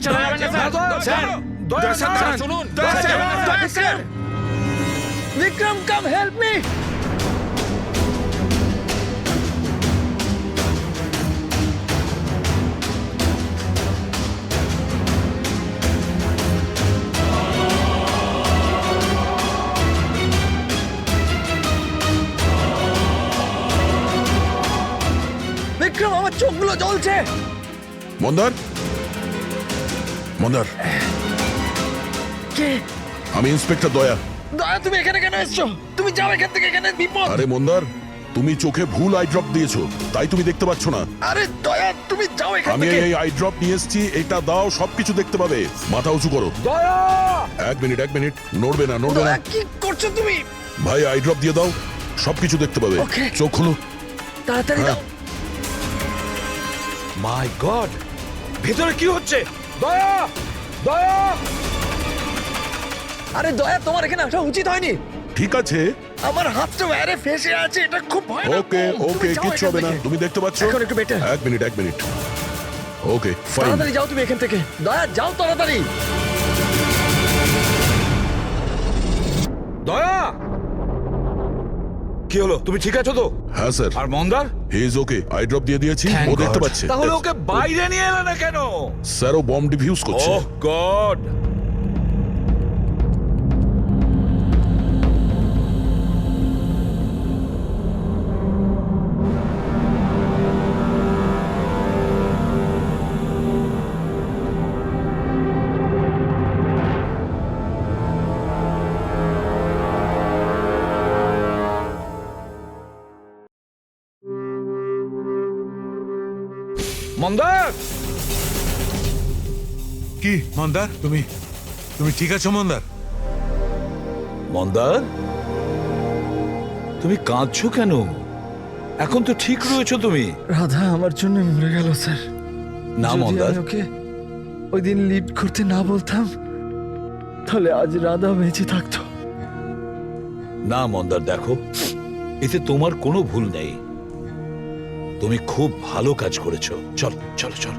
চলে যাবেন না স্যার। স্যার শুনুন বিক্রম কাম হেল্প মি। বিক্রম আমার চোখগুলো জ্বলছে। মন্দার, মন্দার, কে? আমি ইন্সপেক্টর দয়া। দয়া তুমি এখানে কেন এসছো? তুমি যাও এখান থেকে, এখানে বিপদ। আরে মন্দার, তুমি চোখে ভুল আই ড্রপ দিয়েছো, তাই তুমি দেখতে পাচ্ছ না। আরে দয়া তুমি যাও এখান আমি থেকে। এই আই ড্রপ নিয়ে এসেছি, এটা দাও, সবকিছু দেখতে পাবে। মাথা উঁচু করো। দয়া এক মিনিট, নড়বে না, নড়বে না। দয়া কি করছো তুমি? ভাই আই ড্রপ দিয়ে দাও, সবকিছু দেখতে পাবে। Okay. চোখ খোলো। তাড়াতাড়ি হ্যাঁ। দাও। মাই গড, ভেতরে কি হচ্ছে? দয়া দয়া আরে দয়া তোমার এখানে আসা উচিত হয়নি। ঠিক আছে, আমার হাতটা বাইরে ফেসে আছে, এটা খুব ভয়ানক। ওকে ওকে, তুমি যাও কিচ্ছু এখান হবে না। থেকে। তুমি দেখতে পাচ্ছ? এখন একটু better। এক মিনিট। Okay fine. তাড়াতাড়ি যাও তুমি এখান থেকে। দয়া যাও তাড়াতাড়ি। দয়া, কি হলো? তুমি ঠিক আছো তো? হ্যাঁ স্যার, আর মন্দার? He is okay. I drop দিয়ে দিয়েছি, ও দেখতে পাচ্ছে। তাহলে ওকে বাইরে নিয়ে এলে না কেন? স্যার ও বম্ব ডিফিউজ করছে। ওহ গড। মন্দার, কি মন্দার, তুমি ঠিক আছো মন্দার? মন্দার, তুমি কাঁদছো কেন? এখন তো ঠিক রয়েছো তুমি। রাধা আমার জন্য মরে গেল স্যার। না যদি মন্দার, আমি ওকে ওই দিন লিড করতে না বলতাম, তাহলে আজ রাধা বেঁচে থাকতো। না মন্দার, দেখো, এতে তোমার কোনো ভুল নেই। তুমি খুব ভালো কাজ করেছো। চল চলো চল।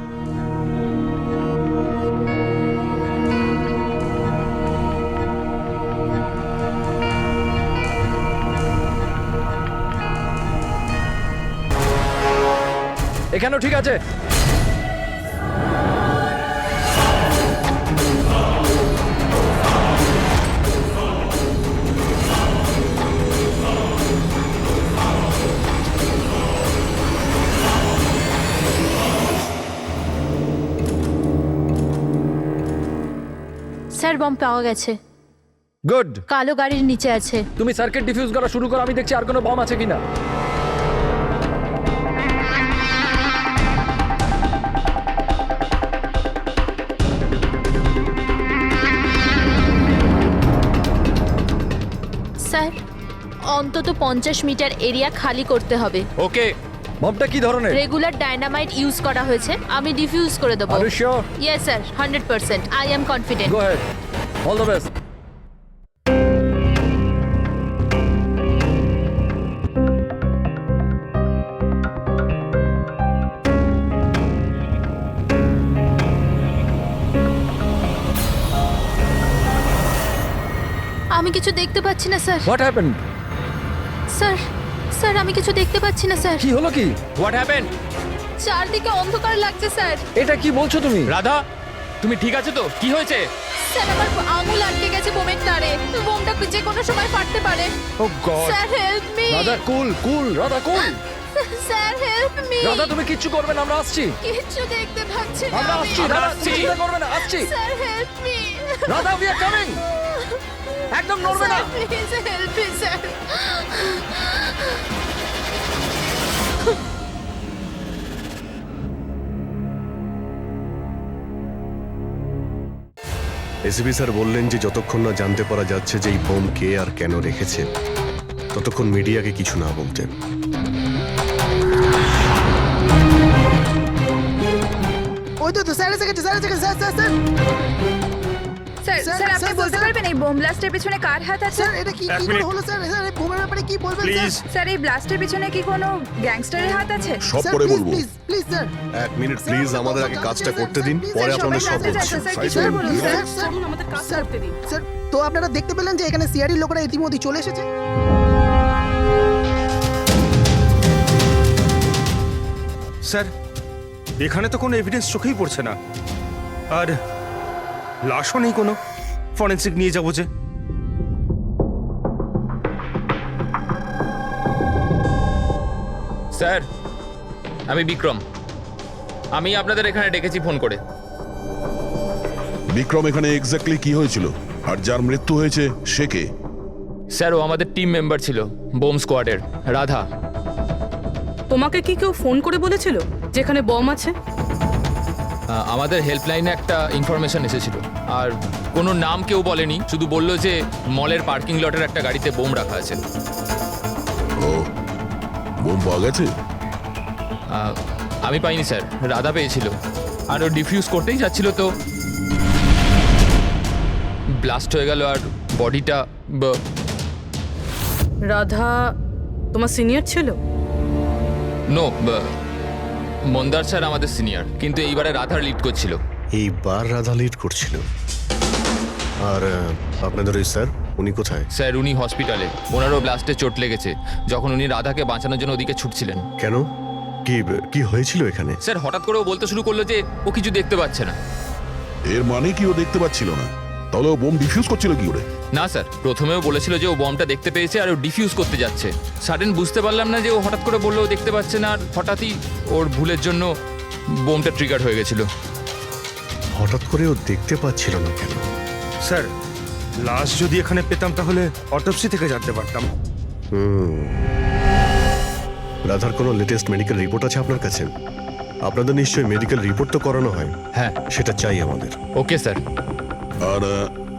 এখানেও ঠিক আছে। স্যার বম পাওয়া গেছে, গুড। কালো গাড়ির নিচে আছে। তুমি সার্কিট ডিফিউজ করা শুরু করো, আমি দেখছি আর কোনো বম আছে কিনা। স্যার অন্তত 50 মিটার এরিয়া খালি করতে হবে। ওকে। বমটা কি ধরনের? রেগুলার ডায়নামাইট ইউজ করা হয়েছে, আমি ডিফিউজ করে দেবো। Are you sure? Yes sir, 100%। I am confident. Go ahead, all the best. আমি কিছু দেখতে পাচ্ছি না sir. What happened? Sir sir আমি কিছু দেখতে পাচ্ছি না স্যার। কি হলো কি? What happened? চারদিকে অন্ধকার লাগছে স্যার। এটা কি বলছো তুমি? রাধা, তুমি ঠিক আছো তো? কি হয়েছে? স্যার আমার আঙুল আটকে গেছে বোমের তারে, বোমটা যে কোনো সময় ফাটতে পারে। Oh god. Sir help me. Radha cool cool, Radha cool. Sir help me. Radha তুমি কিচ্ছু করবে না, আমরা আসছি। কিচ্ছু দেখতে পাচ্ছি না আমরা আমি। আসছি, রাধা তুমি চিন্তা করবে না, আসছি। Sir help me. Radha we are coming. একদম নড়বে না। Please help me sir. ACP sir বললেন যে যতক্ষণ না জানতে পারা যাচ্ছে যে এই বোম কে আর কেন রেখেছে, ততক্ষণ মিডিয়াকে কিছু না বলতে। ওই তো স্যার এসে গেছে, স্যার এসে গেছে, sir sir sir sir sir আপনি বলতে পারবেন এই বোম ব্লাস্টের পিছনে কার হাত আছে? স্যার এটা কি কি করে হলো স্যার? স্যার এই বোমের ব্যাপারে কি বলবেন স্যার? স্যার এই ব্লাস্টের পিছনে কি কোনো গ্যাংস্টারের হাত আছে? সব স্যার, পরে please, বলবো। please, please, sir. এক মিনিট প্লিজ, আমাদের আগে কাজটা করতে দিন, পরে স্যার, আপনাদের সবাই সব জানতে বলছি। চাচ্ছে, স্যার, কিছু Silent বলুন, please. স্যার। স্যার, স্যার, তো আপনারা দেখতে পেলেন যে এখানে সিআরডি লোকেরা ইতিমধ্যে চলে এসেছে? স্যার এখানে তো কোনো এভিডেন্স চোখেই পড়ছে না, আর লাশও নেই কোনো। ফরেন্সিক নিয়ে যাবো যে। স্যার, আমি বিক্রম। আমি আপনাদের এখানে ডেকেছি ফোন করে। বিক্রম, এখানে এক্স্যাক্টলি কি হয়েছিল আর যার মৃত্যু হয়েছে সে কে? স্যার, ও আমাদের টিম মেম্বার ছিল, বোম স্কোয়াডের, রাধা। তোমাকে কি কেউ ফোন করে বলেছিল যেখানে বম আছে? আমাদের হেল্পলাইনে একটা ইনফরমেশন এসেছিল, আর কোনো নাম কেউ বলেনি, শুধু বললো যে মলের পার্কিং লটের একটা গাড়িতে বোম রাখা আছে। ও, বোম পাওয়া গেছে? আমি পাইনি স্যার, রাধা পেয়েছিল, আর ও ডিফিউজ করতেই যাচ্ছিল তো ব্লাস্ট হয়ে গেল, আর বডিটা রাধা তোমার সিনিয়র ছিল? নো, মন্দার স্যার আমাদের সিনিয়র, কিন্তু এইবারে রাধার লিড করছিল। এইবার রাধা লিড করছিল। আর আপনাদের ওই স্যার, উনি কোথায়? স্যার, উনি হসপিটালে, ওনারও ব্লাস্টে চোট লেগেছে, যখন উনি রাধাকে বাঁচানোর জন্য ওদিকে ছুটছিলেন। কেন? কি কি হয়েছিল এখানে? স্যার, হঠাৎ করে ও বলতে শুরু করলো যে ও কিছু দেখতে পাচ্ছে না। এর মানে কি ও দেখতে পাচ্ছিল না? তাহলে ও বোম ডিফিউজ করছিল কি করে? না স্যার, প্রথমেও বলেছিল যে ও বমটা দেখতে পেয়েছে আর ও ডিফিউজ করতে যাচ্ছে। সাডেন বুঝতে পারলাম না যে ও হঠাৎ করে বললো ও দেখতে পাচ্ছে না, আর হঠাৎই ওর ভুলের জন্য বোমটা ট্রিগার হয়ে গেছিল। হঠাৎ করে ও দেখতে পাচ্ছিল না কেন? স্যার লাশ যদি এখানে পেতাম তাহলে অটোপসি থেকে জানতে পারতাম। রাধার কোনো লেটেস্ট মেডিকেল রিপোর্ট আছে আপনার কাছে? আপনাদের নিশ্চয়ই মেডিকেল রিপোর্ট তো করানো হয়। হ্যাঁ, সেটা চাই আমাদের। Okay sir. আর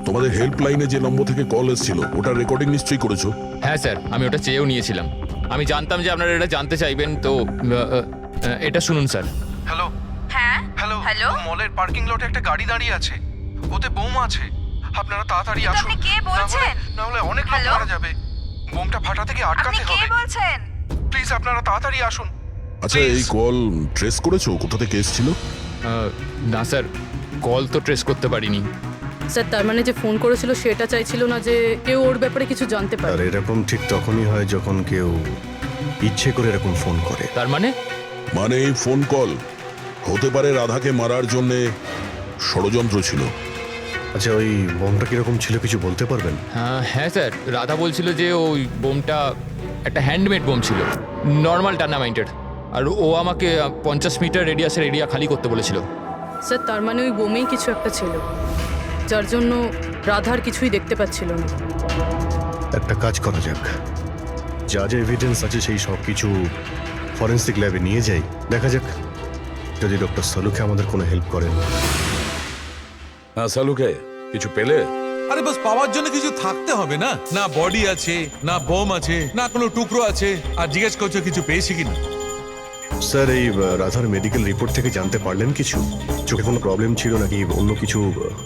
তোমাদের হেল্পলাইনে যে নম্বর থেকে কল এসেছিল ওটার রেকর্ডিং নিশ্চয়ই করেছো? হ্যাঁ স্যার, আমি ওটা চেয়েও নিয়েছিলাম। আমি জানতাম যে আপনারা এটা জানতে চাইবেন, তো এটা শুনুন স্যার। হ্যালো হ্যাঁ হ্যালো হ্যালো মলের পার্কিং লটে একটা গাড়ি দাঁড়িয়ে আছে, ওতে বোম আছে। আপনারা তাড়াতাড়ি কিন্তু আসুন, আপনি কে বলছেন? না হলে অনেক লোক হ্যালো? মারা যাবে। বোমটা ফাটা থেকে আপনি আটকাতে কে হবে। বলছেন? প্লিজ আপনারা তাড়াতাড়ি আসুন। আচ্ছা, এই কল ট্রেস করেছো কোথা থেকে এসেছিল? না স্যার, কল তো ট্রেস করতে পারিনি। স্যার তার মানে যে ফোন করেছিল সেটা চাইছিল না যে কেউ ওর ব্যাপারে কিছু জানতে আর পারে। এরকম ঠিক তখনই হয় যখন কেউ ইচ্ছে করে এরকম ফোন করে। তার মানে মানে এই ফোন কল হতে পারে রাধাকে মারার জন্য ষড়যন্ত্র ছিল। আচ্ছা, ওই বোমটা কিরকম ছিল কিছু বলতে পারবেন? হ্যাঁ স্যার, রাধা বলছিল যে ওই বোমটা একটা হ্যান্ডমেড বোম ছিল, নর্মাল টার্নামাইটেড, আর ও আমাকে 50 মিটার রেডিয়াসের এরিয়া খালি করতে বলেছিল। স্যার তার মানে ওই বোমেই কিছু একটা ছিল, যার জন্য রাধার কিছুই দেখতে পাচ্ছিল না। একটা কাজ করা যাক, যা যা এভিডেন্স আছে সেই সব কিছু ফরেন্সিক ল্যাবে নিয়ে যাই, দেখা যাক যদি ডক্টর সালুকে আমাদের কোনো হেল্প করেন। হ্যাঁ সালুকে, কিছু পেলে? আরে বাস, পাওয়ার জন্য কিছু থাকতে হবে না? না বডি আছে, না বোম আছে, না কোনো টুকরো আছে, আর জিজ্ঞেস করছো কিছু পেয়েছি কিনা। স্যার, এই রাধার মেডিকেল রিপোর্ট থেকে জানতে পারলেন কিছু? চোখে কোনো প্রবলেম ছিল নাকি অন্য কিছু?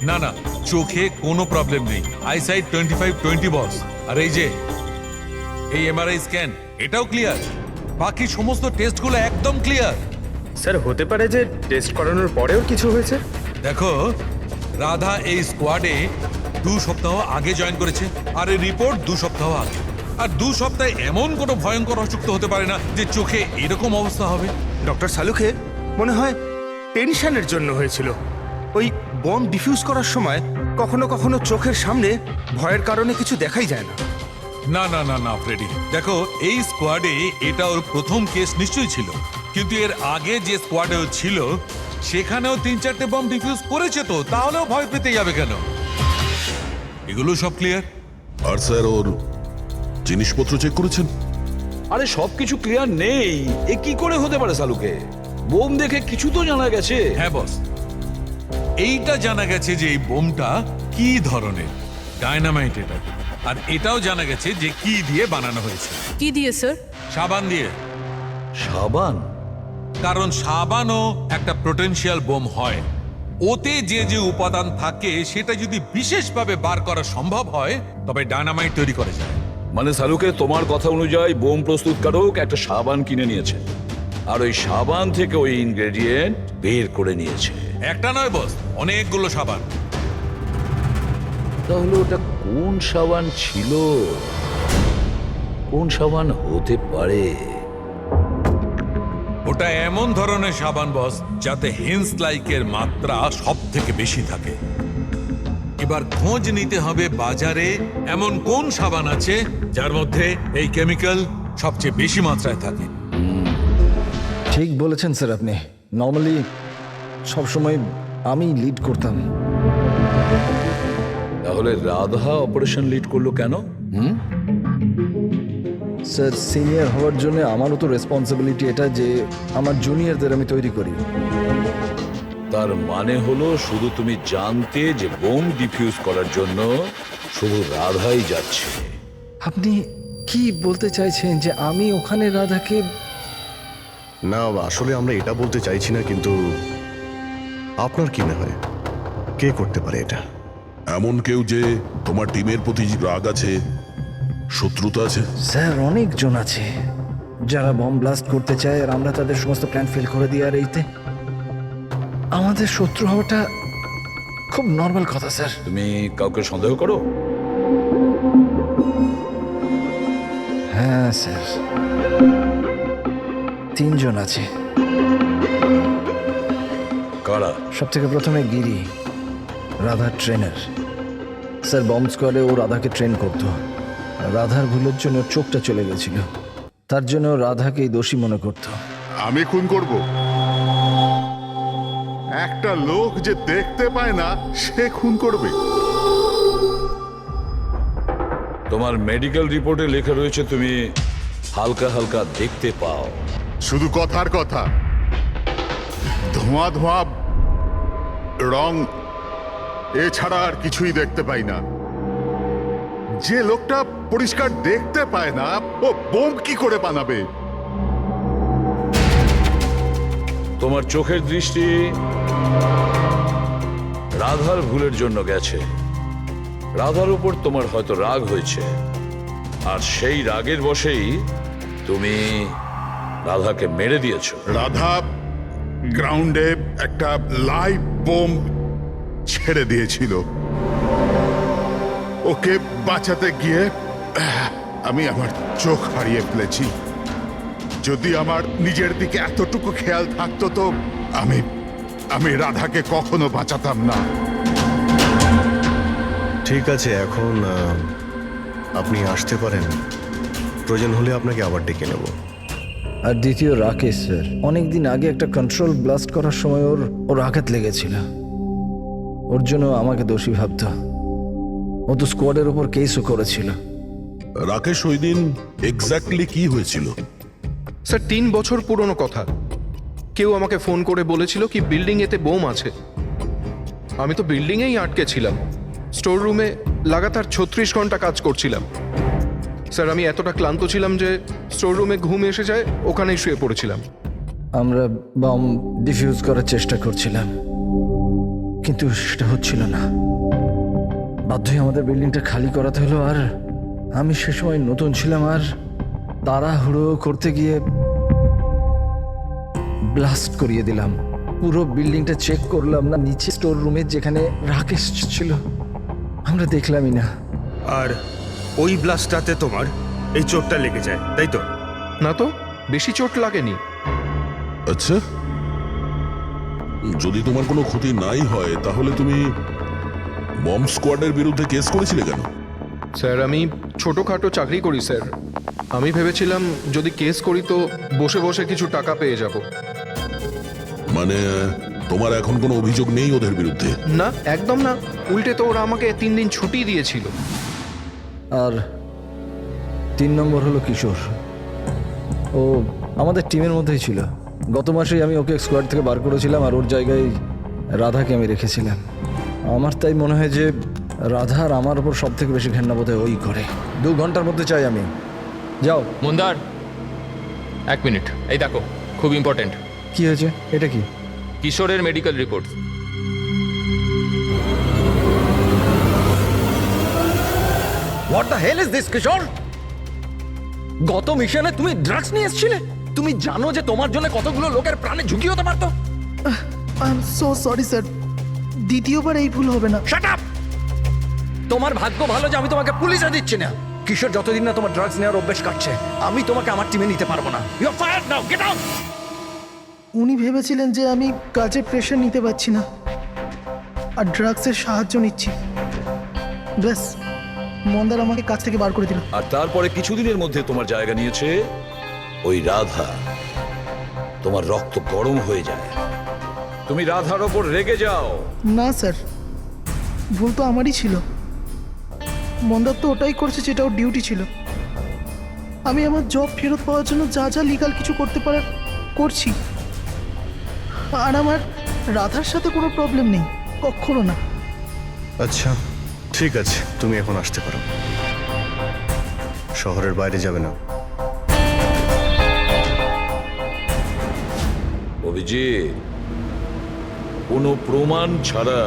না না, চোখে কোনো প্রবলেম নেই, আইসাইট 25/20 বস। আর এই যে এই এমআরআই স্ক্যান, এটাও ক্লিয়ার, বাকি সমস্ত টেস্টগুলো একদম ক্লিয়ার। স্যার হতে পারে যে টেস্ট করানোর পরেও কিছু হয়েছে। দেখো, রাধা এই স্কোয়াডে 2 সপ্তাহ আগে জয়েন করেছে, আর এই রিপোর্ট 2 সপ্তাহ আগে। আর 2 সপ্তাহে এমন কোনো ভয়ঙ্কর অসুখ তো হতে পারে না যে চোখে এরকম অবস্থা হবে। ডক্টর সালুকে মনে হয় টেনশনের জন্য হয়েছিল। ওই বম ডিফিউজ করার সময় কখনো কখনো চোখের সামনে ভয়ের কারণে কিছু দেখাই যায় না। না না না না ফ্রেডি, দেখো এই স্কোয়াডে এটা ওর প্রথম কেস নিশ্চয়ই ছিল, কিন্তু এর আগে যে স্কোয়াডে ও ছিল সেখানেও 3-4টে বম ডিফিউজ করেছে, তো তাহলেও ভয় পেতে যাবে কেন? এগুলো সব ক্লিয়ার। আর স্যার, ওর জিনিসপত্র চেক করেছেন? আরে সবকিছু ক্লিয়ার নেই, এ কি করে হতে পারে সালুকে? বোম দেখে কিছু তো জানা গেছে। হ্যাঁ বস, এইটা জানা গেছে যে এই বোমটা কি ধরনের, ডায়নামাইট এটা। আর এটাও জানা গেছে যে কি দিয়ে বানানো হয়েছে। কি দিয়ে স্যার? সাবান দিয়ে। সাবান? কারণ সাবানও একটা পোটেনশিয়াল বোম হয়, ওতে যে যে উপাদান থাকে সেটা যদি বিশেষভাবে বার করা সম্ভব হয় তবে ডায়নামাইট তৈরি করা যায়। মানে সালুকে তোমার কথা অনুযায়ী বোম প্রস্তুতকারক একটা সাবান কিনে নিয়েছে, আর ওই সাবান থেকে ওই ইনগ্রেডিয়েন্ট বের করে নিয়েছে। একটা নয় বস, অনেকগুলো সাবান। তাহলে ওটা কোন সাবান ছিল, কোন সাবান হতে পারে? ওটা এমন ধরনের সাবান বস যাতে হেন্স লাইকের মাত্রা সব থেকে বেশি থাকে। এবার খোঁজ নিতে হবে বাজারে এমন কোন সাবান আছে যার মধ্যে এই কেমিক্যাল সবচেয়ে বেশি মাত্রায় থাকে। ঠিক বলেছেন স্যার আপনি। নর্মালি সবসময় আমি লিড করতাম। তাহলে রাধা অপারেশন লিড করলো কেন? স্যার সিনিয়র হওয়ার জন্য আমারও তো রেসপন্সিবিলিটি এটা যে আমার জুনিয়রদের আমি তৈরি করি। তার মানে হলো শুধু তুমি জানতে যে বোম ডিফিউজ করার জন্য শুধু রাধাই যাচ্ছে। আপনি কি বলতে চাইছেন যে আমি ওখানে রাধাকে? না, আসলে আমরা এটা বলতে চাইছি না, কিন্তু আপনার কি মনে হয় কে করতে পারে এটা? এমন কেউ যে তোমার টিমের প্রতি রাগ আছে, শত্রুতা আছে? স্যার অনেকজন আছে যারা বম ব্লাস্ট করতে চায়, আর আমরা তাদের সমস্ত প্ল্যান ফেল করে দিই। আর এইতে আমাদের শত্রু হওয়াটা খুব নর্মাল কথা স্যার। তুমি কাউকে সন্দেহ করো? হ্যাঁ স্যার, 3 জন আছে। কারা? সব থেকে প্রথমে গিরি, রাধার ট্রেনার। স্যার বম্ব স্কোয়াডে ও রাধাকে ট্রেন করতো। রাধার ভুলের জন্য ওর চোখটা চলে গেছিল, তার জন্য ও রাধাকেই দোষী মনে করত। আমি খুন করব? একটা লোক যে দেখতে পায় না সে খুন করবে? তোমার মেডিকেল রিপোর্টে লেখা রয়েছে তুমি হালকা হালকা দেখতে পাও। শুধু কথার কথা, ধোঁয়া ধোঁয়া রং এছাড়া আর কিছুই দেখতে পাই না। যে লোকটা পরিষ্কার দেখতে পায় না ও বোম কি করে বানাবে? তোমার চোখের দৃষ্টি রাধার ভুলের জন্য গেছে। রাধার উপর তোমার হয়তো রাগ হয়েছে, আর সেই রাগের বশেই তুমি রাধাকে মেরে দিয়েছো। রাধা গ্রাউন্ডে একটা লাইভ বোম ছেড়ে দিয়েছিল। ওকে বাঁচাতে গিয়ে আমি আমার চোখ হারিয়ে ফেলেছি। যদি আমার নিজের দিকে এতটুকু খেয়াল থাকতো তো আমি রাধাকে কখনো বাঁচাতাম না। ঠিক আছে, এখন আপনি আসতে পারেন। প্রয়োজন হলে আপনাকে আবার ডেকে নেব। আর দ্বিতীয় রাকেশ স্যার, অনেকদিন আগে একটা কন্ট্রোল ব্লাস্ট করার সময় ওর আঘাত লেগেছিল। ওর জন্য আমাকে দোষী ভাবত। ও তো স্কোয়াডের উপর কেসও করেছিল। রাকেশ, ওই দিন এক্স্যাক্টলি কি হয়েছিল? স্যার 3 বছর পুরনো কথা। কেউ আমাকে ফোন করে বলেছিল কি বিল্ডিং এতে বোম আছে। আমি তো বিল্ডিংয়েই আটকে ছিলাম। স্টোর রুমে লাগাতার 36 ঘন্টা কাজ করছিলাম। স্যার আমি এতটা ক্লান্ত ছিলাম যে স্টোর রুমে ঘুম এসে যায়, ওখানেই শুয়ে পড়েছিলাম। আমরা বম ডিফিউজ করার চেষ্টা করছিলাম, কিন্তু সেটা হচ্ছিল না। বাধ্যই আমাদের বিল্ডিংটা খালি করাতে হলো। আর আমি সে সময় নতুন ছিলাম, আর তাড়াহুড়ো করতে গিয়ে ব্লাস্ট করিয়ে দিলাম। পুরো বিল্ডিংটা চেক করলাম না, নিচে স্টোর রুমে যেখানে রাকেশ ছিল আমরা দেখলামই না। আর ওই ব্লাস্টটাতে তোমার এই চোটটা লেগে যায়, তাই তো? না তো, বেশি চোট লাগেনি। আচ্ছা, যদি তোমার কোনো ক্ষতি নাই হয় তাহলে তুমি বম্ব স্কোয়াডের বিরুদ্ধে কেস করেছিলে কেন? স্যার আমি ছোটোখাটো চাকরি করি স্যার। আমি ভেবেছিলাম যদি কেস করি তো বসে বসে কিছু টাকা পেয়ে যাব। মানে তোমার এখন কোনো অভিযোগ নেই ওদের বিরুদ্ধে? না, একদম না। উল্টে তো ওরা আমাকে 3 দিন ছুটি দিয়েছিল। আর 3 নম্বর হলো কিশোর। ও আমাদের টিমের মধ্যেই ছিল। গত মাসেই আমি ওকে স্কোয়াড থেকে বার করেছিলাম, আর ওর জায়গায় রাধাকে আমি রেখেছিলাম। আমার তাই মনে হয় যে রাধা আর আমার ওপর সব থেকে বেশি ঘেন্না বোধ হয় ওই করে। 2 ঘন্টার মধ্যে চাই আমি। যাও মন্দার, 1 মিনিট। এই দেখো, খুব ইম্পর্টেন্ট। কি হয়েছে? এটা কি? কিশোরের medical report. What the hell is this Kishore? গত মিশনে তুমি ড্রাগস নিয়ে এসেছিলে? তুমি জানো যে তোমার জন্য কতগুলো লোকের প্রাণে ঝুঁকি হতে পারতো? I am so sorry sir, দ্বিতীয়বার এই ভুল হবে না। Shut up! তোমার ভাগ্য ভালো যে আমি তোমাকে পুলিশে দিচ্ছি না। কিশোর, যতদিন না তোমার ড্রাগস নেওয়ার অভ্যেস কাটছে, আমি তোমাকে আমার টিমে নিতে পারবো না। You are fired now, get out! উনি ভেবেছিলেন যে আমি কাজে প্রেশার নিতে পারছি না আর ড্রাগসের সাহায্য নিচ্ছি। ব্যাস, মন্দার আমাকে কাজ থেকে বার করে দিল। আর তারপরে কিছুদিনের মধ্যে তোমার জায়গা নিয়েছে ওই রাধা। তোমার রক্ত গরম হয়ে যায়, তুমি রাধার ওপর রেগে যাও। না স্যার, ভুল তো আমারই ছিল। মন্দার তো ওটাই করেছে যেটা ওর ডিউটি ছিল। আমি আমার জব ফেরত পাওয়ার জন্য যা যা লিগাল কিছু করতে পারার করছি। আর আমার রাধার সাথে কোনো প্রবলেম নেই, কখনো না। আচ্ছা ঠিক আছে, তুমি এখন আসতে পারো। শহরের বাইরে যাবে না। অভিজিৎ, কোনো প্রমাণ ছাড়া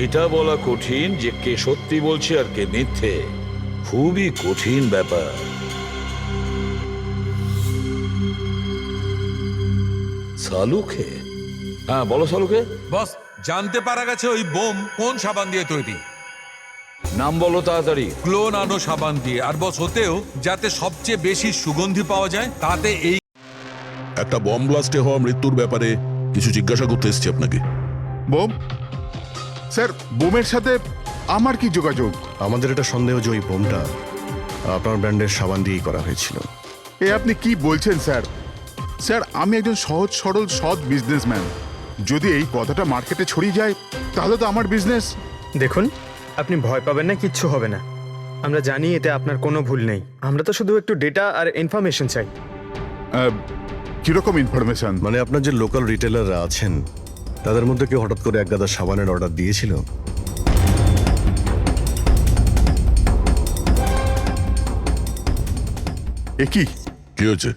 এটা বলা কঠিন যে কে সত্যি বলছে আর কে মিথ্যে। খুবই কঠিন ব্যাপার। সালুকে? হ্যাঁ বলো সালুকে। বস, জানতে পারা গেছে ওই বোম কোন সাবান দিয়ে তৈরি। নাম বলো তাড়াতাড়ি। ক্লো নানো সাবান দিয়ে। আর বস, হতেও যাতে সবচেয়ে বেশি সুগন্ধি পাওয়া যায়, তাতে এই একটা বম ব্লাস্টে হওয়া মৃত্যুর ব্যাপারে কিছু জিজ্ঞাসা করতে এসেছি আপনাকে। বোম? স্যার, বোমের সাথে আমার কি যোগাযোগ? আমাদের এটা সন্দেহ যে ওই বোমটা আপনার ব্র্যান্ডের সাবান দিয়েই করা হয়েছিল। এ আপনি কি বলছেন স্যার? স্যার, আমি একজন সহজ সরল সৎ বিজনেসম্যান। যদি এই কথাটা মার্কেটে ছড়িয়ে যায় তাহলে তো আমার বিজনেস। দেখুন, আপনি ভয় পাবেন না, কিচ্ছু হবে না। আমরা জানি এতে আপনার কোনো ভুল নেই। আমরা তো শুধু একটু ডেটা আর ইনফরমেশন চাই। কিরকম ইনফরমেশন? মানে আপনার যে লোকাল রিটেলাররা আছেন তাদের মধ্যে কেউ হঠাৎ করে এক গাদা সাবানের অর্ডার দিয়েছিল? এ কি কি হয়েছে?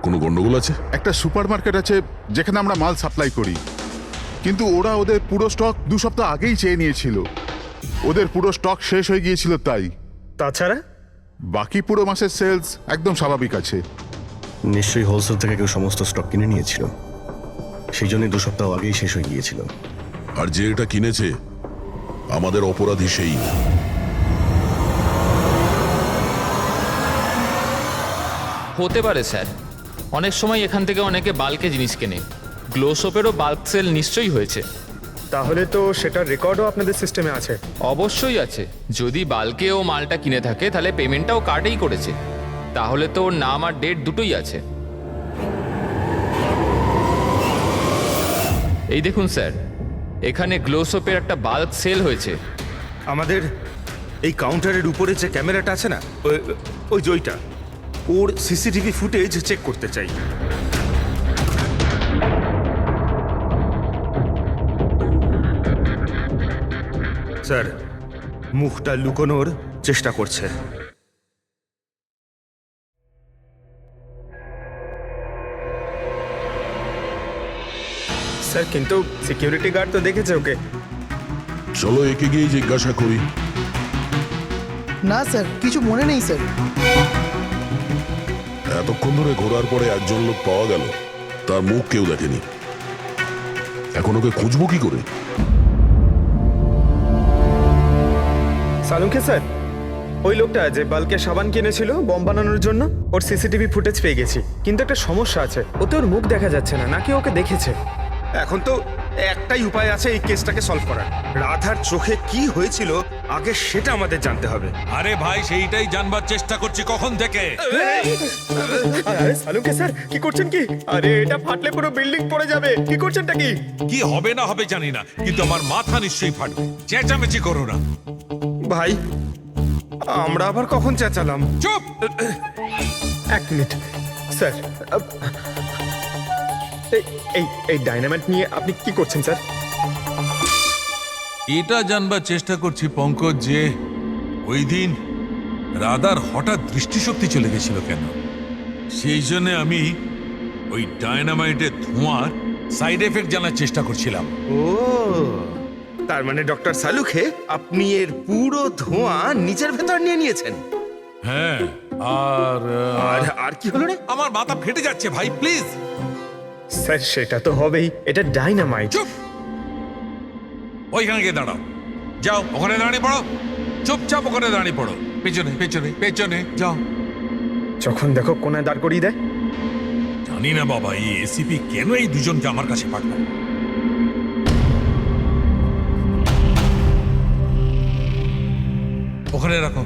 কোনো গন্ডগোল আছে? একটা সুপার মার্কেট আছে যেখানে আমরা মাল সাপ্লাই করি, কিন্তু ওরা ওদের পুরো স্টক 2 সপ্তাহ আগেই চেয়ে নিয়েছিল। ওদের পুরো স্টক শেষ হয়ে গিয়েছিল তাই। তাছাড়া বাকি পুরো মাসের সেলস একদম স্বাভাবিক আছে। নিশ্চয়ই হোলসেল থেকে কেউ সমস্ত স্টক কিনে নিয়েছিল, সেই জন্যই 2 সপ্তাহ আগেই শেষ হয়ে গিয়েছিল। আর যে এটা কিনেছে আমাদের অপরাধী সেই। হতে পারে স্যার, অনেক সময় এখান থেকে অনেকে বাল্কে জিনিস কেনে। গ্লো সোপেরও বাল্ক সেল নিশ্চয়ই হয়েছে। তাহলে তো সেটার রেকর্ডও আপনাদের সিস্টেমে আছে। অবশ্যই আছে। যদি বাল্কে ও মালটা কিনে থাকে তাহলে পেমেন্টটাও কার্ডেই করেছে, তাহলে তো ওর নাম আর ডেট দুটোই আছে। এই দেখুন স্যার, এখানে গ্লো সোপের একটা বাল্ক সেল হয়েছে। আমাদের এই কাউন্টারের উপরে যে ক্যামেরাটা আছে না, ওই জয়টা, ওর সিসিটিভি ফুটেজ চেক করতে চাই। স্যার, মুখটা লুকোনোর চেষ্টা করছে। স্যার, কিন্তু সিকিউরিটি গার্ড তো দেখেছে ওকে। চলো একে গিয়ে জিজ্ঞাসা করি। না স্যার, কিছু মনে নেই স্যার। এতক্ষণ ধরে ঘোরার পরে একজন লোক পাওয়া গেল, তার মুখ কেউ দেখেনি। এখন ওকে খুঁজবো কি করে? সালুকে স্যার, ওই লোকটা যে বাল্কে সাবান কিনেছিল বম বানানোর জন্য, ওর সিসিটিভি ফুটেজ পেয়ে গেছি। কিন্তু একটা সমস্যা আছে, ওতে ওর মুখ দেখা যাচ্ছে না, নাকি ওকে দেখেছে। এখন তো একটাই উপায় আছে এই কেসটাকে সলভ করার। রাধার চোখে কি হয়েছিল আগে সেটা আমাদের জানতে হবে। আরে ভাই, সেইটাই জানবার চেষ্টা করছি কখন থেকে। আরে সালুকে স্যার, কি করছেন কি? আরে এটা ফাটলে পুরো বিল্ডিং পড়ে যাবে। কি করছেনটা কি? কি হবে না হবে জানি না, কিন্তু আমার মাথা নিশ্চয়ই ফাটবে। চেঁচামেচি করো না ভাই, আমরা আবার কখন চেঁচালাম? চুপ! 1 মিনিট স্যার, এই ডাইনামাইট নিয়ে আপনি কি করছেন স্যার? এটা জানবার চেষ্টা করছি পঙ্কজ, যে ওই দিন রাধার হঠাৎ দৃষ্টিশক্তি চলে গেছিল কেন। সেই জন্য আমি ওই ডায়নামাইটের ধোঁয়ার সাইড এফেক্ট জানার চেষ্টা করছিলাম। ও, তার মানে ডক্টর সালুখে আপনি এর পুরো ধোঁয়া নিজের ভেতর নিয়ে নিয়েছেন। হ্যাঁ, আর আর আর কি হলো রে? আমার মাথা ফেটে যাচ্ছে ভাই, প্লিজ স্যার সেটা তো হবেই, এটা ডাইনামাইট। চুপ। ওইখানে গিয়ে দাঁড়াও, যাও ওখানে দাঁড়িয়ে পড়ো, চুপচাপ ওখানে দাঁড়িয়ে পড়ো, পেছনে পেছনে পেছনে যাও। যখন দেখো কোনায় দাঁড় করিয়ে দেয়। জানি না বাবা, এই এসিপি কেন এই দুজনকে আমার কাছে পাঠায়। ওখানে রাখো।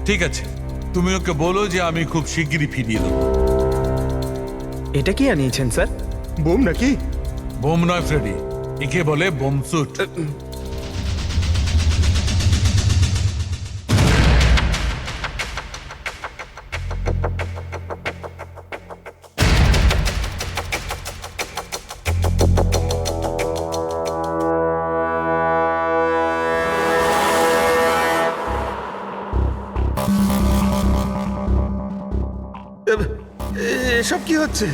ঠিক আছে, তুমি ওকে বলো যে আমি খুব শিগগিরই ফিরিয়ে দেবো। এটা কি আনিয়েছেন স্যার? বোম নাকি? বোম নয় ফ্রেডি, একে বলে বোম স্যুট। এসব কি হচ্ছে?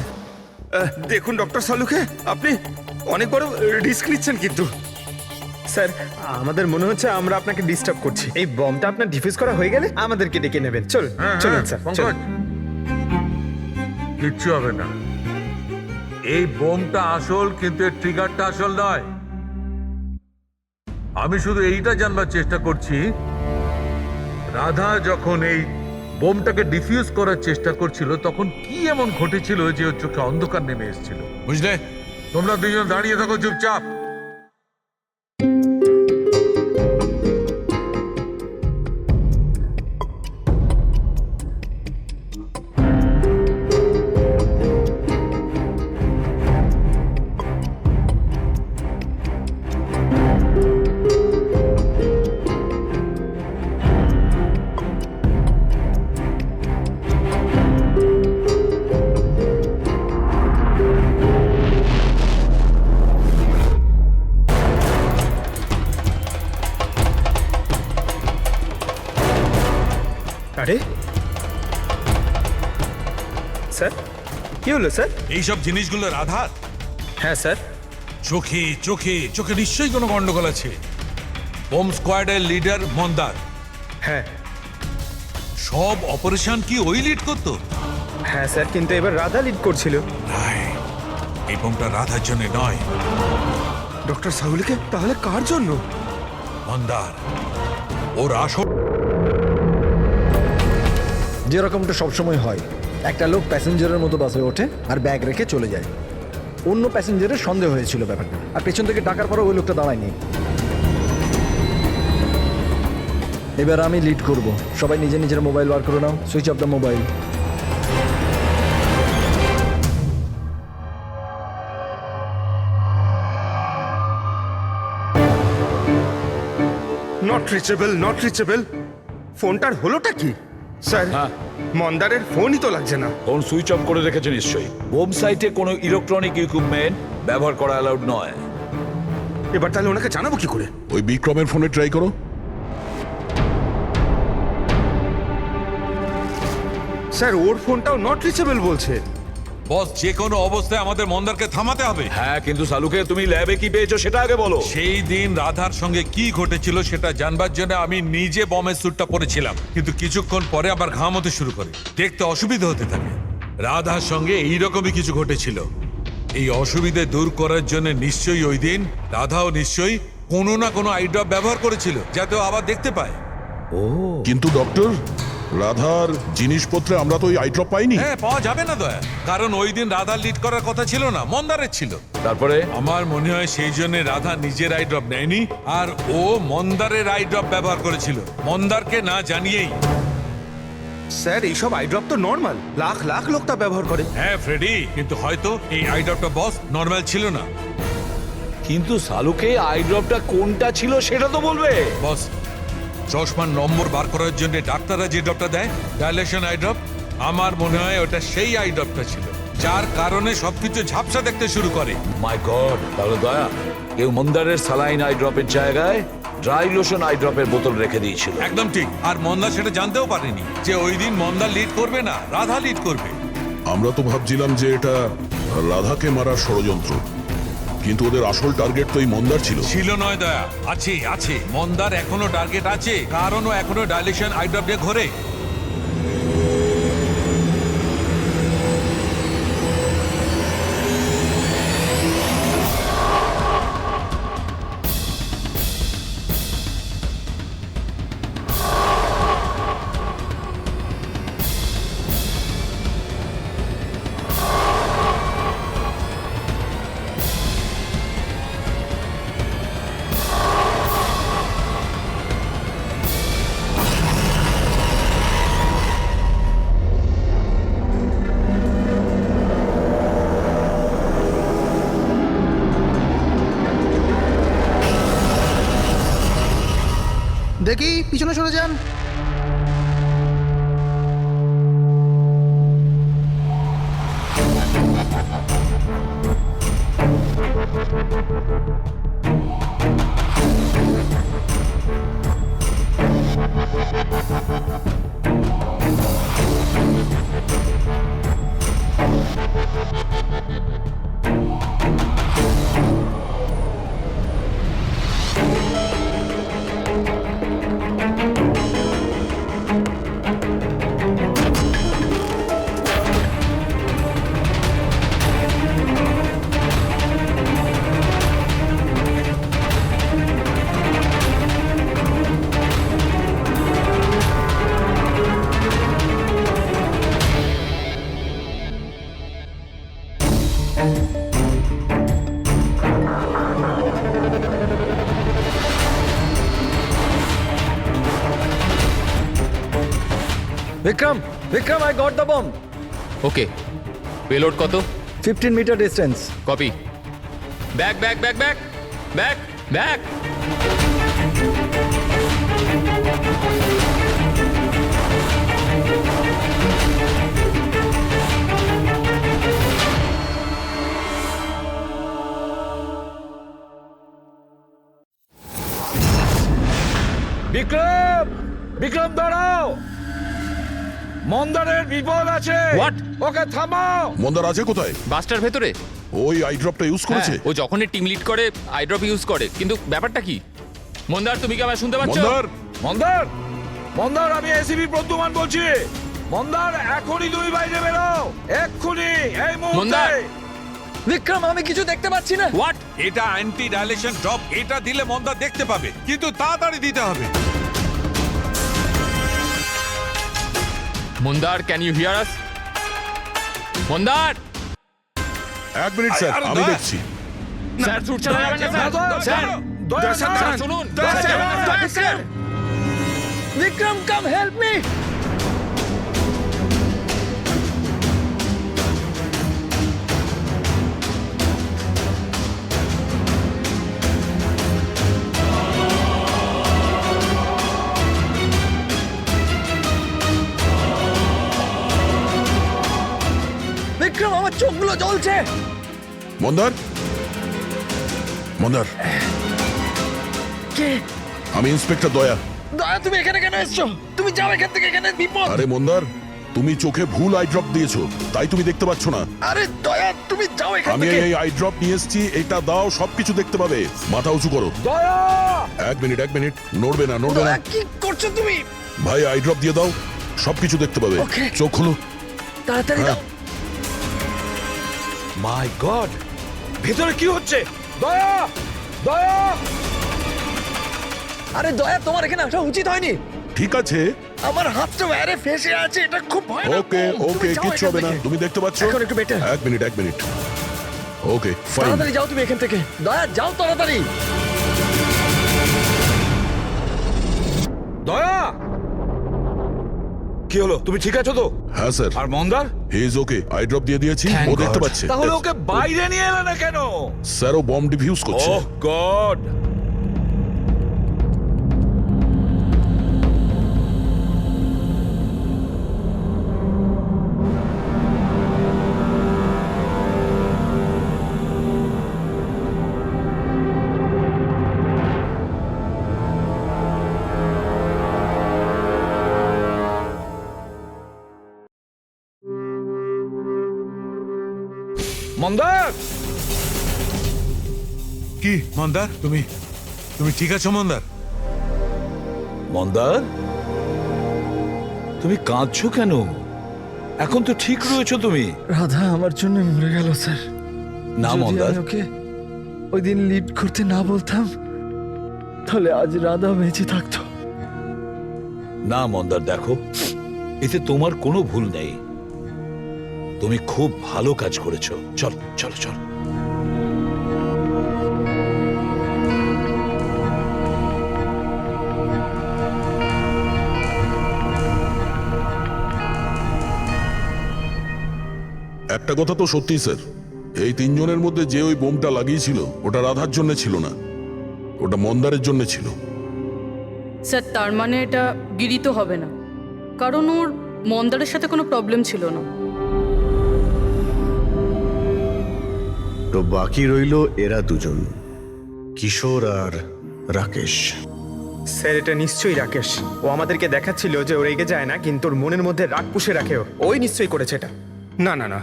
দেখুন ডক্টর সালুখে, আপনি অনেক বড় রিস্ক নিচ্ছেন কিন্তু। স্যার আমাদের মনে হচ্ছে আমরা আপনাকে ডিস্টার্ব করছি। এই বমটা আপনার ডিফিউজ করা হয়ে গেলে আমাদেরকে ডেকে নেবেন। চলুন চলুন স্যার, চলুন। কিচ্ছু হবে না। এই বোমটা আসল, কিন্তু এর ট্রিগারটা আসল নয়। আমি শুধু এইটা জানবার চেষ্টা করছি, রাধা যখন এই বোমটাকে ডিফিউজ করার চেষ্টা করছিল তখন কি এমন ঘটেছিল যে ওর চোখে অন্ধকার নেমে এসেছিল, বুঝলে? তোমরা দুজন দাঁড়িয়ে থাকো চুপচাপ। আরে স্যার, কি হলো স্যার? এইসব জিনিসগুলো রাধার? হ্যাঁ স্যার। চোখে চোখে চোখে নিশ্চয়ই কোনো গন্ডগোল আছে। বোম স্কোয়াডের লিডার মন্দার। হ্যাঁ সব অপারেশন কি ওই লিড করতো? হ্যাঁ স্যার, কিন্তু এবার রাধা লিড করছিল। এই বোমটা রাধার জন্য নয়। ডক্টর সাহুলকে তাহলে কার জন্য? মন্দার, ওর আসল। যেরকমটা সবসময় হয়, একটা লোক প্যাসেঞ্জারের মতো বাসে ওঠে আর ব্যাগ রেখে চলে যায়। অন্য প্যাসেঞ্জারের সন্দেহ হয়েছিল ব্যাপারটা, আর পেছন থেকে ডাকার পরও ওই লোকটা দাঁড়ায়নি। এবার আমি লিড করব। সবাই নিজের নিজের মোবাইল বার করে নাও। Switch off the mobile. Not reachable, not reachable. ফোনটার হলোটা কি স্যার? মন্দারের ফোনই তো লাগছে না। ফোন সুইচ অফ করে রেখেছে নিশ্চয়ই। বোম সাইটে কোনো ইলেকট্রনিক ইকুইপমেন্ট ব্যবহার করা অ্যালাউড নয়। এবার তাহলে ওনাকে জানাবো কি করে? ওই বিক্রমের ফোনে ট্রাই করো। স্যার ওর ফোনটাও নট রিচেবল বলছে। বস, যে কোনো অবস্থায় আমাদের মন্দারকে থামাতে হবে। হ্যাঁ, কিন্তু সালুকে তুমি ল্যাবে কি পেয়েছো সেটা আগে বলো। সেই দিন রাধার সঙ্গে কি ঘটেছিল সেটা জানবার জন্য আমি নিজে বমের স্যুটটা পরেছিলাম, কিন্তু কিছুক্ষণ পরে আবার ঘাম হতে শুরু করে, দেখতে অসুবিধা হতে থাকে। রাধার সঙ্গে এইরকমই কিছু ঘটেছিল। এই অসুবিধে দূর করার জন্য নিশ্চয়ই ওই দিন রাধাও নিশ্চয়ই কোনো না কোনো আই ড্রপ ব্যবহার করেছিল, যাতে ও আবার দেখতে পায়। কিন্তু ডক্টর, রাধার জিনিসপত্রে আমরা তো ওই আইড্রপ পাইনি। হ্যাঁ, পাওয়া যাবে না দয়া, কারণ ওই দিন রাধার লিড করার কথা ছিল না, মন্দারের ছিল। তারপরে আমার মনে হয় সেই জন্য রাধা নিজের আই ড্রপ নেয়নি, আর ও মন্দারের আই ড্রপ ব্যবহার করেছিল, মন্দারকে না জানিয়েই। স্যার এইসব আইড্রপ তো নর্মাল, লাখ লাখ লোক তা ব্যবহার করে। হ্যাঁ ফ্রেডি, কিন্তু হয়তো এই আই ড্রপটা বস নর্মাল ছিল না। কিন্তু সালুকে আই ড্রপটা কোনটা ছিল সেটা তো বলবে। বস, চশমার নম্বর বার করার জন্য ডাক্তাররা যে ড্রপটা দেয়, ডাইলেশন আই ড্রপ, আমার মনে হয় ওটা সেই আই ড্রপটা ছিল, যার কারণে সবকিছু ঝাপসা দেখতে শুরু করে। মাই গড, তাহলে দয়া কেউ মন্দারের সালাইন আই ড্রপের জায়গায় ড্রাই লোশন আই ড্রপের বোতল রেখে দিয়েছিল। একদম ঠিক। আর মন্দার সেটা জানতেও পারেনি যে ওই দিন মন্দার লিড করবে না, রাধা লিড করবে। আমরা তো ভাবছিলাম যে এটা রাধাকে মারার ষড়যন্ত্র, কিন্তু ওদের আসল টার্গেট তো এই মন্দার ছিল। ছিল নয় দয়া, আছে আছে। মন্দার এখনো টার্গেট আছে, কারণ ও এখনো ডাইলেশন আইড্রপ দিয়ে ঘোরে। দেখি পিছনে সরে যান। Vikram, Vikram, I got the bomb. Okay, payload কত? 15 metre distance. Copy. Back back back back back back. Vikram, Vikram দাঁড়াও, মন্দারের বিপদ আছে। What? ওকে থামাও। মন্দার আছে কোথায়? বাসটার ভেতরে। ওই আইড্রপটা ইউজ করেছে? হ্যাঁ, ও যখনই টিম লিড করে আইড্রপ ইউজ করে, কিন্তু ব্যাপারটা কি? মন্দার, তুমি কি আমায় শুনতে পাচ্ছ? মন্দার, মন্দার, মন্দার, আমি এসিপি প্রদ্যুমান বলছি। মন্দার, এখনই তুমি বাইরে বেরো, এক্ষুনি, এই মন্দার! মুহূর্তে। বিক্রম, আমি কিছু দেখতে পাচ্ছি না। হোয়াট? এটা অ্যান্টি ডাইলেশন ড্রপ, এটা দিলে মন্দা দেখতে পাবে, কিন্তু তাড়াতাড়ি দিতে হবে। মন্দার, ক্যান ইউ হিয়ার আস? মন্দার! 1 মিনিট স্যার, আরে আমি দয়া। দেখছি। স্যার, শুট চালাবেন না স্যার। স্যার, দয়া, স্যার, শুনুন। স্যার, চালাবেন না, স্যার। বিক্রম, কাম হেল্প মি। বিক্রম, আমার চোখগুলো জ্বলছে। মন্দার, মন্দার, কে? আমি ইন্সপেক্টর দয়া। দয়া, তুমি এখানে কেন এসছো? তুমি যাও এখান থেকে, এখানে বিপদ। আরে মন্দার, তুমি চোখে ভুল আইড্রপ দিয়েছো, তাই তুমি দেখতে পাচ্ছ না। আরে দয়া, তুমি যাও এখান আমি থেকে। এই আইড্রপ নিয়ে এসেছি, এটা দাও, সবকিছু দেখতে পাবে। মাথা উঁচু করো। দয়া! 1 মিনিট, 1 মিনিট, নড়বে না, নড়বে না। দয়া, কি করছো তুমি? ভাই, আইড্রপ দিয়ে দাও, সবকিছু দেখতে পাবে। Okay. চোখ খোলো। তাড়াতাড়ি হ্যাঁ। দাও। মাই গড, ভেতরে কি হচ্ছে? দয়া, দয়া! আরে দয়া, তোমার এখানে আসা উচিত হয়নি। ঠিক আছে, আমার হাতটা ওয়ারে ফেসে আছে, এটা খুব ভয়ানক। ওকে তুমি ওকে, যাও কিচ্ছু এখান হবে না, থেকে। তুমি দেখতে পাচ্ছ। এখন একটু better। 1 minute, 1 minute. Okay, fine. তাড়াতাড়ি যাও তুমি এখান থেকে। দয়া, যাও তাড়াতাড়ি। দয়া! কি হলো, তুমি ঠিক আছো তো? হ্যাঁ স্যার, আর মন্দার? He is okay. আইড্রপ দিয়ে দিয়েছি, ও দেখতে পাচ্ছে। তাহলে ওকে বাইরে নিয়ে এলে না কেন? স্যার, ও বম ডিফিউজ করছে। ওহ গড! মন্দার! কি মন্দার, তুমি তুমি ঠিক আছো মন্দার? মন্দার, তুমি কাঁদছো কেন? এখন তো ঠিক রয়েছো তুমি। রাধা আমার জন্য মরে গেল স্যার। না যদি মন্দার, আমি ওকে ওই দিন লিড করতে না বলতাম তাহলে আজ রাধা বেঁচে থাকতো। না মন্দার, দেখো, এতে তোমার কোনো ভুল নেই। তুমি খুব ভালো কাজ করেছো। চল চল চল। একটা কথা তো সত্যি স্যার, এই তিনজনের মধ্যে যে ওই বোমটা লাগিয়েছিল ওটা রাধার জন্য ছিল না, ওটা মন্দারের জন্য ছিল। স্যার তার মানে এটা গিরি তো হবে না, কারণ ওর মন্দারের সাথে কোনো প্রবলেম ছিল না। তো বাকি রইল এরা দুজন, কিশোর আর রাকেশ। স্যার এটা নিশ্চয়ই রাকেশ। ও আমাদেরকে দেখাচ্ছিল যে ও রেগে যায় না, কিন্তু ওর মনের মধ্যে রাগ পুষে রাখে। ওই নিশ্চয়ই করেছে এটা। না না না,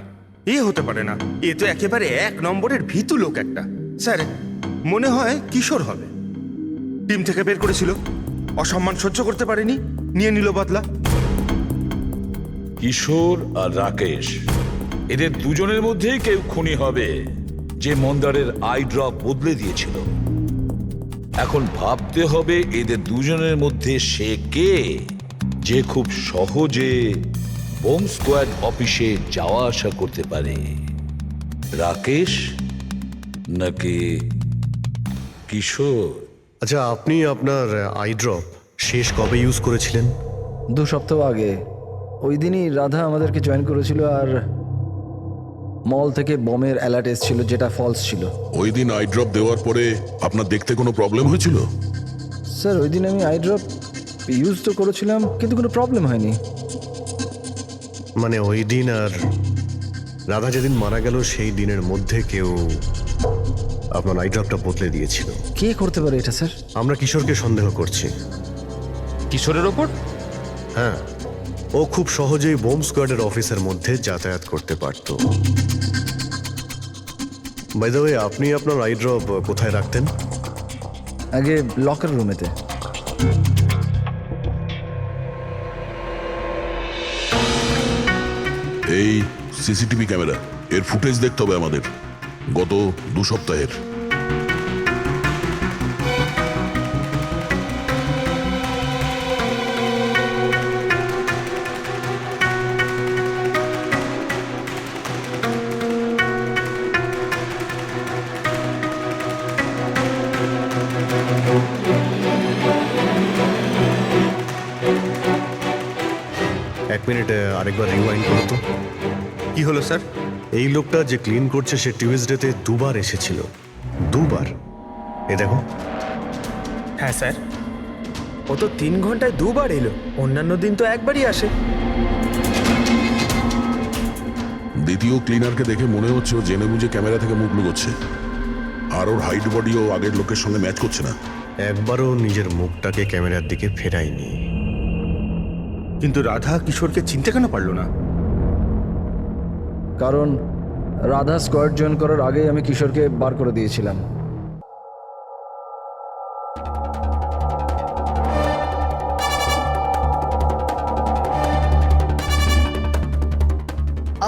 এ হতে পারে না। এ তো একেবারে 1 নম্বরের ভীতু লোক একটা। স্যার মনে হয় কিশোর হবে। টিম থেকে বের করেছিল, অসম্মান সহ্য করতে পারেনি, নিয়ে নিল বদলা। কিশোর আর রাকেশ, এদের দুজনের মধ্যেই কেউ খুনি হবে যে মন্দারের আই ড্রপ বদলে দিয়েছিল। এখন ভাবতে হবে এদের দুজনের মধ্যে সে কে, যে খুব সহজে বোম স্কোয়াড অফিসে যাওয়া আসা করতে পারে। রাকেশ নাকি কিশোর? আচ্ছা, আপনি আপনার আই ড্রপ শেষ কবে ইউজ করেছিলেন? 2 সপ্তাহ আগে। ওই দিনই রাধা আমাদেরকে জয়েন করেছিল আর মল থেকে বোমের অ্যালার্ট এসেছিল যেটা ফলস ছিল। ওই দিন আই ড্রপ দেওয়ার পরে আপনার দেখতে কোনো প্রবলেম হয়েছিল? স্যার ওই দিন আমি আই ড্রপ ইউজ তো করেছিলাম কিন্তু কোনো প্রবলেম হয়নি। মানে ওই দিন আর রাধা যেদিন মারা গেল সেই দিনের মধ্যে কেউ আপনার আই ড্রপটা বদলে দিয়েছিল। কে করতে পারে এটা স্যার? আমরা কিশোরকে সন্দেহ করছি। কিশোরের ওপর? হ্যাঁ, ও খুব সহজেই বোম স্কোয়াডের অফিসের মধ্যে যাতায়াত করতে পারত। বাই দ্য ওয়ে, আপনি আপনার আই ড্রপ কোথায় রাখতেন? আগে লকার রুমেতে। এই সিসিটিভি ক্যামেরা, এর ফুটেজ দেখতে হবে আমাদের, গত 2 সপ্তাহের। এক মিনিট, আরেকবার রিওয়াইন্ড করো তো। কি হলো স্যার? এই লোকটা যে ক্লিন করছে সে টিউজডেতে 2 বার এসেছিল। 2 বার? এ দেখো। হ্যাঁ স্যার, ও তো 3 ঘন্টায় 2 বার এলো, অন্যান্য দিন তো একবারই আসে। দ্বিতীয় ক্লিনারকে দেখে মনে হচ্ছে ও জেনে বুঝে ক্যামেরা থেকে মুখ লুকোচ্ছে, আর ওর হাইট বডিও আগের লোকের সঙ্গে ম্যাচ করছে না। একবারও নিজের মুখটাকে ক্যামেরার দিকে ফেরায়নি। কিন্তু রাধা কিশোরকে চিনতে কেন পারলো না? কারণ রাধা স্কোয়াড জয়েন করার আগেই আমি কিশোরকে বার করে দিয়েছিলাম।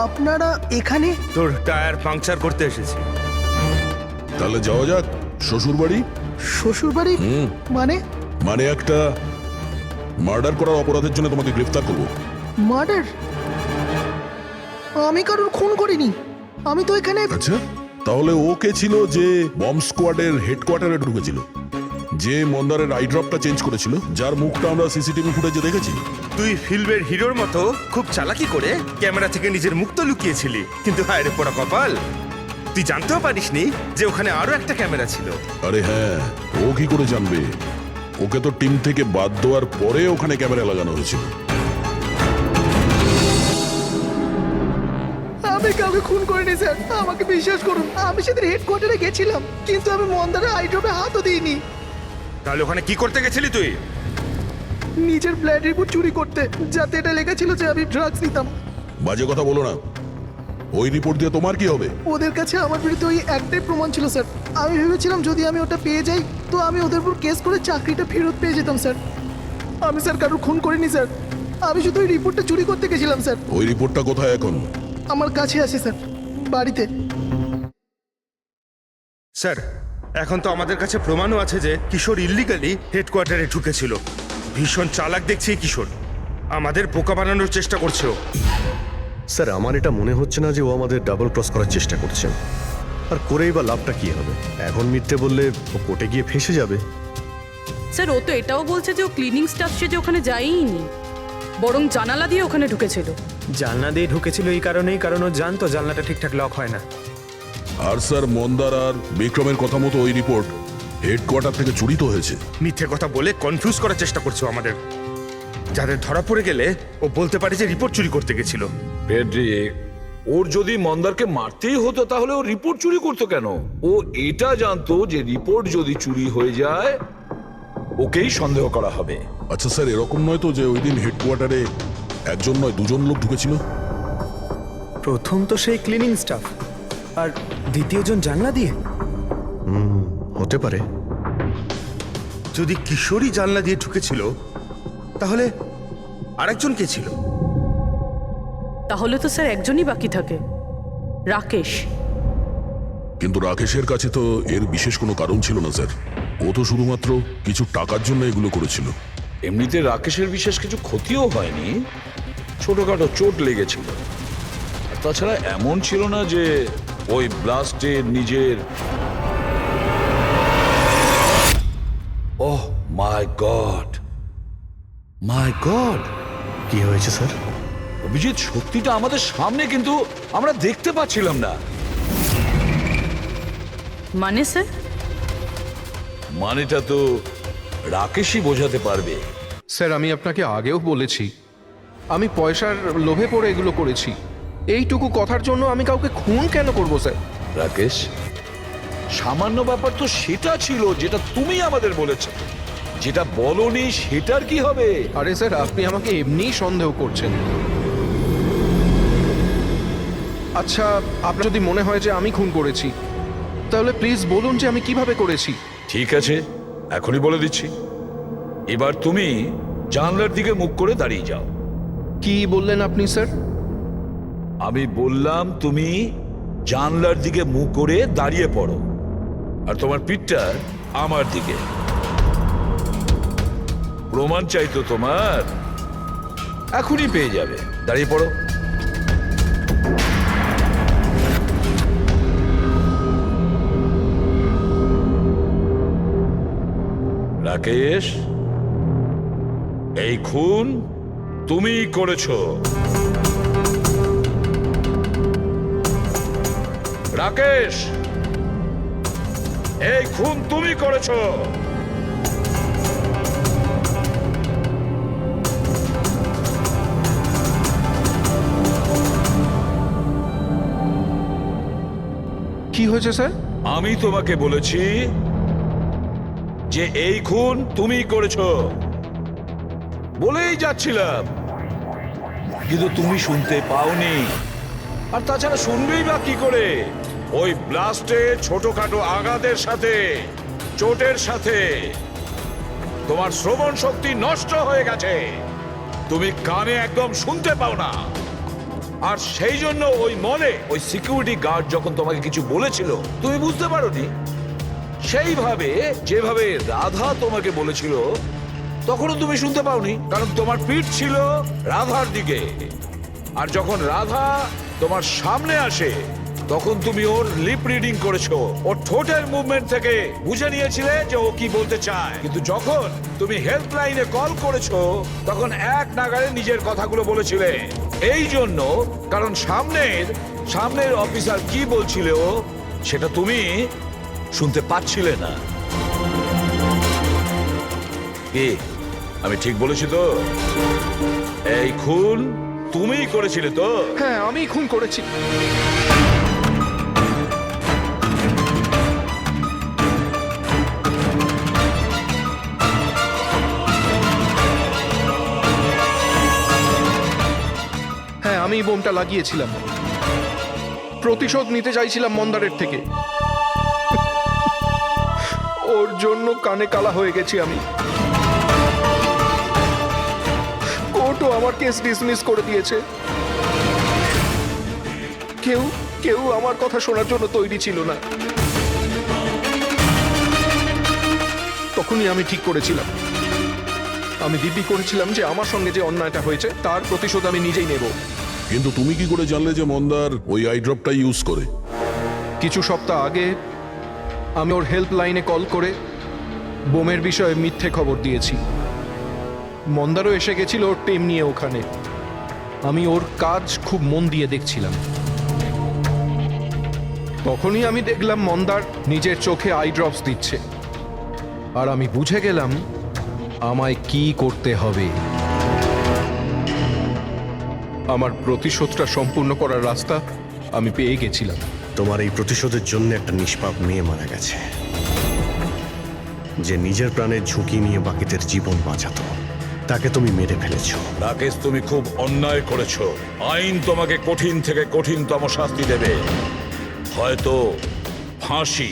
আপনারা এখানে? তোর টায়ার পাংচার করতে এসেছি। তাহলে যাওয়া যাক শ্বশুর বাড়ি। শ্বশুর বাড়ি? মানে? মানে একটা মার্ডার করার অপরাধের জন্য তোমাকে গ্রেফতার করবো। মার্ডার? আমি কারোর খুন করিনি, আমি তো এখানে। আচ্ছা, তাহলে ও কে ছিল যে বম স্কোয়াডের হেডকোয়ার্টারে ঢুকেছিল, যে মন্দারের আই ড্রপটা চেঞ্জ করেছিল, যার মুখটা আমরা সিসিটিভি ফুটেজে দেখেছি? তুই ফিল্মের হিরোর মতো খুব চালাকি করে ক্যামেরা থেকে নিজের মুখ তো লুকিয়েছিলি, কিন্তু হায় রে পোড়া কপাল, তুই জানতেও পারিসনি যে ওখানে আরো একটা ক্যামেরা ছিল। আরে হ্যাঁ, ও কি করে জানবে? ওকে তো টিম থেকে বাদ দেওয়ার পরে ওখানে ক্যামেরা লাগানো হয়েছিল। আমি কাউকে খুন করিনি স্যার, আমাকে বিশ্বাস করুন। আমি সেদিন হেডকোয়ার্টারে গেছিলাম, কিন্তু আমি মন্দারের আই ড্রপে হাতও দিইনি। তাহলে ওখানে কি করতে গেছিলি তুই? নিজের ব্লাড রিপোর্ট চুরি করতে, যাতে এটা লেখা ছিল যে আমি ড্রাগস নিতাম। বাজে কথা বলো না। ওই রিপোর্ট দিয়ে তোমার কি হবে? ওদের কাছে আমার বিরুদ্ধে ওই একটাই প্রমাণ ছিল স্যার। আমি ভেবেছিলাম যদি আমি ওটা পেয়ে যাই তো আমি ওদের উপর কেস করে চাকরিটা ফেরত পেয়ে যেতাম স্যার। আমি স্যার কারোর খুন করিনি স্যার, আমি শুধু ওই রিপোর্টটা চুরি করতে গেছিলাম স্যার। ওই রিপোর্টটা কোথায় এখন? আমার কাছে আছে স্যার, বাড়িতে। স্যার এখন তো আমাদের কাছে প্রমাণও আছে যে কিশোর ইল্লিগালি হেডকোয়ার্টারে ঢুকেছিল। ভীষণ চালাক দেখছি এই কিশোর, আমাদের বোকা বানানোর চেষ্টা করছে ও। স্যার আমার এটা মনে হচ্ছে না যে ও আমাদের ডাবল ক্রস করার চেষ্টা করছে। আর করেই বা লাভটা কি হবে? এখন মিথ্যে বললে ও কোর্টে গিয়ে ফেঁসে যাবে। স্যার ও তো এটাও বলছে যে ও ক্লিনিং স্টাফ সে যে ওখানে যায়ইনি, বরং জানালা দিয়ে ওখানে ঢুকেছিল। জানলা দিয়ে ঢুকেছিল এই কারণেই, কারণ ও জানতো জানলাটা ঠিকঠাক লক হয় না। আর স্যার মন্দার আর বিক্রমের কথা মতো ওই রিপোর্ট হেডকোয়ার্টার থেকে চুরি তো হয়েছে। মিথ্যে কথা বলে কনফিউজ করার চেষ্টা করছে ও আমাদের, যাদের ধরা পড়ে গেলে ও বলতে পারে যে রিপোর্ট চুরি করতে গেছিল। ফ্রেডরিক, ওর যদি মন্দারকে মারতেই হতো তাহলে ও রিপোর্ট চুরি করতো কেন? ও এটা জানতো যে রিপোর্ট যদি চুরি হয়ে যায় ওকেই সন্দেহ করা হবে। আচ্ছা স্যার, এরকম নয় তো যে ওই দিন হেডকোয়ার্টারে একজন নয় দুজন লোক ঢুকেছিল? প্রথম তো সেই ক্লিনিং স্টাফ, আর দ্বিতীয়জন জানলা দিয়ে। হতে পারে। যদি কিশোরই জানলা দিয়ে ঢুকেছিল তাহলে আরেকজন কে ছিল? তাহলে তো স্যার একজনই বাকি থাকে, রাকেশ। কিন্তু রাকেশের কাছে তো এর বিশেষ কোনো কারণ ছিল না স্যার। ও তো শুধুমাত্র কিছু টাকার জন্য এগুলো করেছিল। এমনিতে রাকেশের বিশেষ কিছু ক্ষতিও হয়নি, ছোটখাটো চোট লেগেছিল। আর তাছাড়া এমন ছিল না যে ওই ব্লাস্টে নিজের... ওহ মাই গড, মাই গড! কি হয়েছে স্যার? অভিজিৎ, সত্যিটা আমাদের সামনে, কিন্তু আমরা দেখতে পাচ্ছিলাম না। মানে স্যার? মানেটা তো রাকেশই বোঝাতে পারবে। স্যার আমি আপনাকে আগেও বলেছি, আমি পয়সার লোভে পড়ে এগুলো করেছি। এইটুকু কথার জন্য আমি কাউকে খুন কেন করব স্যার? রাকেশ, সামান্য ব্যাপার তো সেটা ছিল যেটা তুমি আমাদের বলেছো, যেটা বলনি সেটার কি হবে? আরে স্যার আপনি আমাকে এমনিই সন্দেহ করছেন। আচ্ছা আপনার যদি মনে হয় যে আমি খুন করেছি তাহলে প্লিজ বলুন যে আমি কিভাবে করেছি। ঠিক আছে, এখনই বলে দিচ্ছি। এবার তুমি জানলার দিকে মুখ করে দাঁড়িয়ে যাও। কি বললেন আপনি স্যার? আমি বললাম তুমি জানলার দিকে মুখ করে দাঁড়িয়ে পড়ো, আর তোমার পিঠটা আমার দিকে। প্রমাণ চাই তো তোমার, এখনই পেয়ে যাবে। দাঁড়িয়ে পড়ো। রাকেশ, এই খুন তুমিই করেছো। রাকেশ, এই খুন তুমি করেছো। কি হয়েছে স্যার? আমি তোমাকে বলেছি যে এই খুন তুমি করেছো, বলেই যাচ্ছিলাম, কিন্তু তুমি শুনতে পাওনি। আর তাছাড়া শুনবেই বা কি করে? ওই ব্লাস্টে ছোটখাটো আঘাতের সাথে, চোটের সাথে তোমার শ্রবণ শক্তি নষ্ট হয়ে গেছে। তুমি কানে একদম শুনতে পাও না। আর সেই জন্য ওই মলে ওই সিকিউরিটি গার্ড যখন তোমাকে কিছু বলেছিল তুমি বুঝতে পারোনি। সেইভাবে যেভাবে রাধা তোমাকে বলেছিল তখনও তুমি শুনতে পাওনি, কারণ তোমার পিঠ ছিল রাধার দিকে। আর যখন রাধা তোমার সামনে আসে তখন তুমি ওর লিপ রিডিং করেছো, ওর ঠোঁটের মুভমেন্ট থেকে বুঝে নিয়েছিলে যে ও কি বলতে চায়। কিন্তু যখন তুমি হেল্পলাইনে কল করেছো তখন এক নাগাড়ে নিজের কথাগুলো বলেছিলে। এই জন্য, কারণ সামনের অফিসার কি বলছিল সেটা তুমি শুনতে পাচ্ছিলে না। কি আমি ঠিক বলেছি তো? এই খুন তুমিই করেছিলে তো? হ্যাঁ আমি খুন করেছি। হ্যাঁ আমি বোমটা লাগিয়েছিলাম। প্রতিশোধ নিতে চাইছিলাম মন্দারের থেকে। ওর জন্য কানে কালা হয়ে গেছি আমি। কোর্টও আমার কেস ডিসমিস করে দিয়েছে। কেউ আমার কথা শোনার জন্য তৈরি ছিল না। তখনই আমি ঠিক করেছিলাম, আমি দিব্যি করেছিলাম যে আমার সঙ্গে যে অন্যায়টা হয়েছে তার প্রতিশোধ আমি নিজেই নেব। কিন্তু তুমি কি করে জানলে যে মন্দার ওই আই ড্রপটা ইউজ করে? কিছু সপ্তাহ আগে আমি ওর হেল্পলাইনে কল করে বোমের বিষয়ে মিথ্যে খবর দিয়েছি। মন্দারও এসে গেছিল ওর টিম নিয়ে ওখানে। আমি ওর কাজ খুব মন দিয়ে দেখছিলাম। তখনই আমি দেখলাম মন্দার নিজের চোখে আই ড্রপস দিচ্ছে, আর আমি বুঝে গেলাম আমায় কি করতে হবে। আমার প্রতিশোধটা সম্পূর্ণ করার রাস্তা আমি পেয়ে গেছিলাম। তোমার এই প্রতিশোধের জন্য একটা নিষ্পাপ মেয়ে মারা গেছে, যে নিজের প্রাণের ঝুঁকি নিয়ে বাকিদের জীবন বাঁচাতো। তাকে তুমি মেরে ফেলেছো। রাকেশ, তুমি খুব অন্যায় করেছো। আইন তোমাকে কঠিন থেকে কঠিনতম শাস্তি দেবে, হয়তো ফাঁসি।